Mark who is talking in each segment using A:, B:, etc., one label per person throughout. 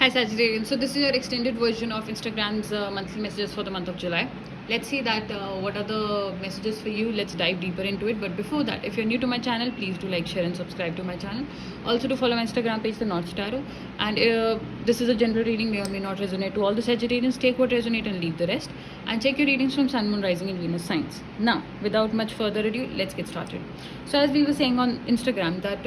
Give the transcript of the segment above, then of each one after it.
A: Hi Sagittarius. So this is your extended version of Instagram's monthly messages for the month of July. Let's see that what are the messages for you. Let's dive deeper into it. But before that, if you're new to my channel, please do like, share and subscribe to my channel. Also to follow my Instagram page, Thenorthtarot. And this is a general reading, may or may not resonate to all the Sagittarians. Take what resonates and leave the rest. And check your readings from Sun, Moon, Rising and Venus signs. Now, without much further ado, let's get started. So as we were saying on Instagram that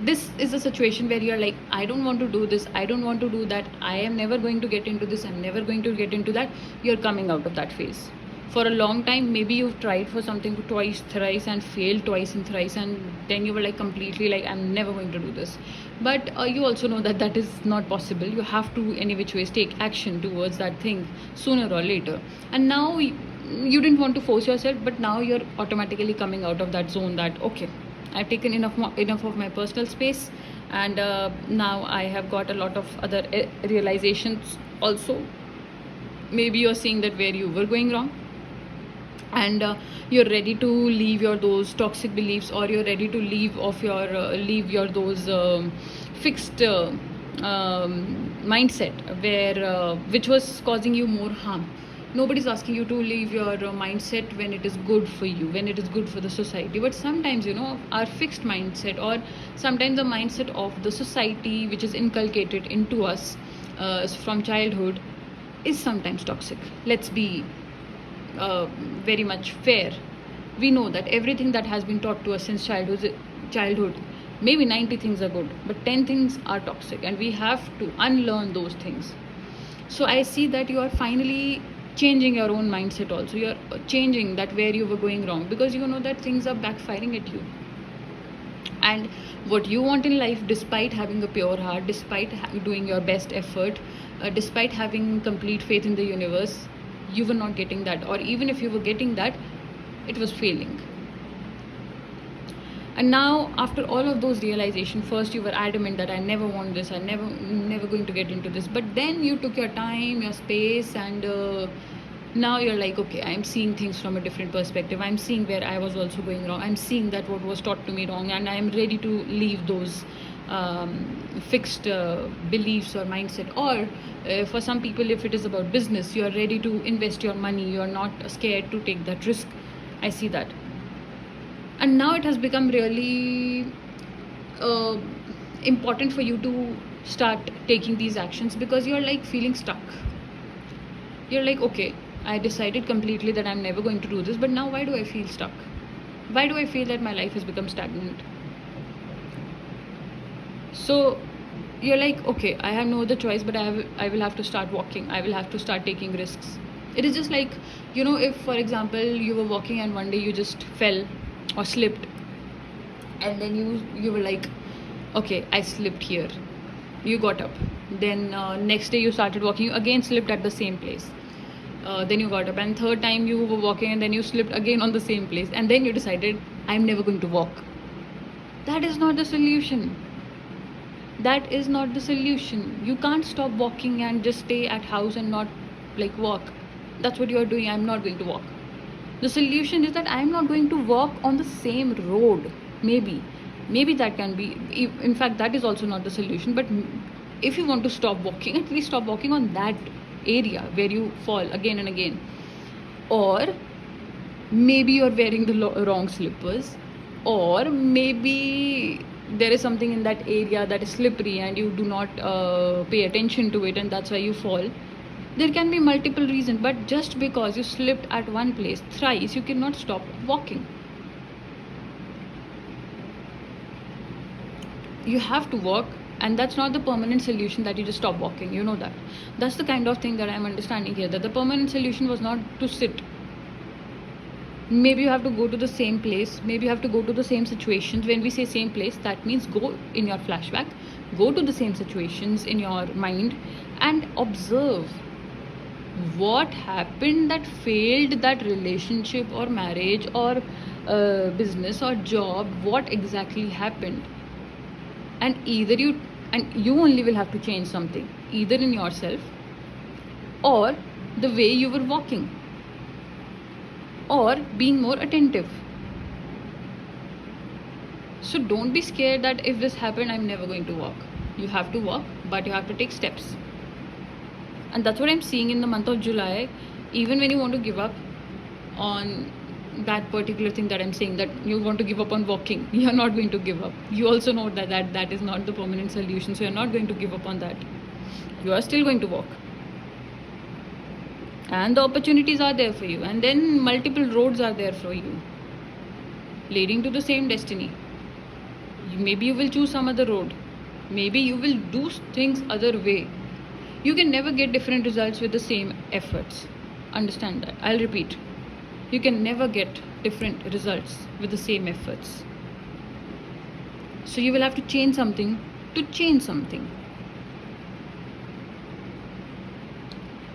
A: this is a situation where you're like, I don't want to do this, I don't want to do that, I am never going to get into this, I'm never going to get into that. You're coming out of that phase. For a long time, maybe you've tried for something twice, thrice and failed twice and thrice, and then you were like completely like, I'm never going to do this. But you also know that that is not possible. You have to any which ways take action towards that thing sooner or later. And now you didn't want to force yourself, but now you're automatically coming out of that zone that, okay, I've taken enough of my personal space, and now I have got a lot of other realizations also. Maybe you're seeing that where you were going wrong, and you're ready to leave your those toxic beliefs, or you're ready to leave your those fixed mindset where which was causing you more harm. Nobody's asking you to leave your mindset when it is good for you, when it is good for the society. But sometimes, our fixed mindset, or sometimes the mindset of the society which is inculcated into us from childhood, is sometimes toxic. Let's be very much fair. We know that everything that has been taught to us since childhood, maybe 90 things are good, but 10 things are toxic, and we have to unlearn those things. So I see that you are finally changing your own mindset also. You're changing that where you were going wrong, because you know that things are backfiring at you. And what you want in life, despite having a pure heart, despite doing your best effort, despite having complete faith in the universe, you were not getting that. Or even if you were getting that, it was failing. And now, after all of those realizations, first you were adamant that I never want this, I never going to get into this. But then you took your time, your space, and now you're like, okay, I'm seeing things from a different perspective. I'm seeing where I was also going wrong. I'm seeing that what was taught to me wrong, and I'm ready to leave those fixed beliefs or mindset. Or for some people, if it is about business, you're ready to invest your money. You're not scared to take that risk. I see that. And now it has become really important for you to start taking these actions, because you're like feeling stuck. You're like, okay, I decided completely that I'm never going to do this, but now why do I feel stuck? Why do I feel that my life has become stagnant? So you're like, okay, I have no other choice, but I will have to start walking. I will have to start taking risks. It is just like, if for example you were walking and one day you just fell or slipped, and then you were like, okay, I slipped here. You got up. Then next day you started walking, you again slipped at the same place. Then you got up, and third time you were walking, and then you slipped again on the same place, and then you decided, I'm never going to walk. That is not the solution. That is not the solution. You can't stop walking and just stay at house and not like walk. That's what you are doing. I'm not going to walk. The solution is that I'm not going to walk on the same road. Maybe that can be, in fact, that is also not the solution. But if you want to stop walking, at least stop walking on that area where you fall again and again. Or maybe you're wearing the wrong slippers, or maybe there is something in that area that is slippery and you do not pay attention to it, and that's why you fall. There can be multiple reasons, but just because you slipped at one place thrice, you cannot stop walking. You have to walk, and that's not the permanent solution that you just stop walking. You know that. That's the kind of thing that I'm understanding here, that the permanent solution was not to sit. Maybe you have to go to the same place, maybe you have to go to the same situations. When we say same place, that means go in your flashback, go to the same situations in your mind and observe what happened that failed that relationship or marriage or business or job. What exactly happened? And you only will have to change something, either in yourself, or the way you were walking, or being more attentive. So don't be scared that if this happened, I'm never going to walk. You have to walk, but you have to take steps. And that's what I'm seeing in the month of July. Even when you want to give up on that particular thing that I'm saying, that you want to give up on walking, you're not going to give up. You also know that is not the permanent solution, so you're not going to give up on that. You are still going to walk, and the opportunities are there for you, and then multiple roads are there for you leading to the same destiny. Maybe you will choose some other road, maybe you will do things other way. You can never get different results with the same efforts. Understand that. I'll repeat, you can never get different results with the same efforts. So you will have to change something to change something.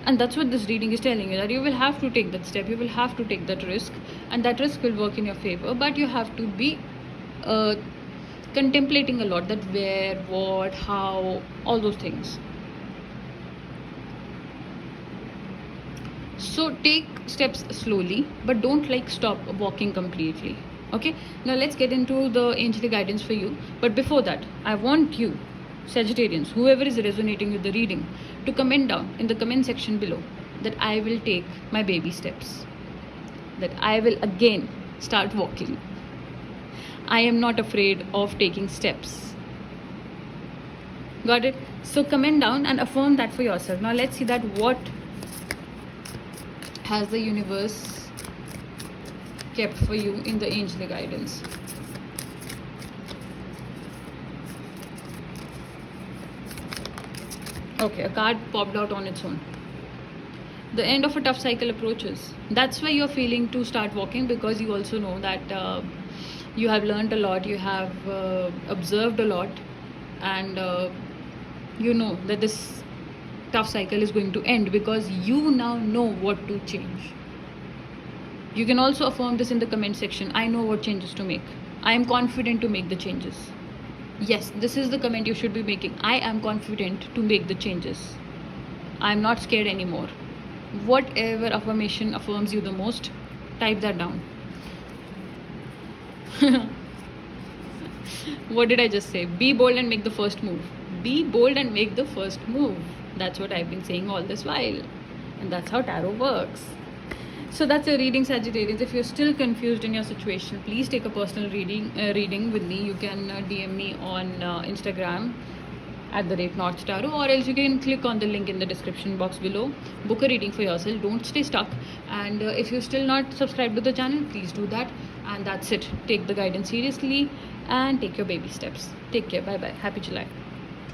A: And that's what this reading is telling you, that you will have to take that step, you will have to take that risk, and that risk will work in your favor. But you have to be contemplating a lot, that where, what, how, all those things. So take steps slowly, but don't stop walking completely. Okay, now let's get into the angelic guidance for you. But before that, I want you, Sagittarians, whoever is resonating with the reading, to comment down in the comment section below that I will take my baby steps, that I will again start walking. I am not afraid of taking steps. Got it? So comment down and affirm that for yourself. Now let's see that what has the universe kept for you in the angelic guidance. Okay, a card popped out on its own. The end of a tough cycle approaches. That's why you're feeling to start walking, because you also know that you have learned a lot, you have observed a lot, and you know that this tough cycle is going to end, because you now know what to change. You can also affirm this in the comment section. I know what changes to make. I am confident to make the changes. Yes, this is the comment you should be making. I am confident to make the changes. I am not scared anymore. Whatever affirmation affirms you the most, type that down. What did I just say? Be bold and make the first move. Be bold and make the first move. That's what I've been saying all this while. And that's how tarot works. So that's your reading, Sagittarius. If you're still confused in your situation, please take a personal reading with me. You can DM me on Instagram at @Thenorthtarot, or else you can click on the link in the description box below. Book a reading for yourself. Don't stay stuck. And if you're still not subscribed to the channel, please do that. And that's it. Take the guidance seriously and take your baby steps. Take care. Bye bye. Happy July.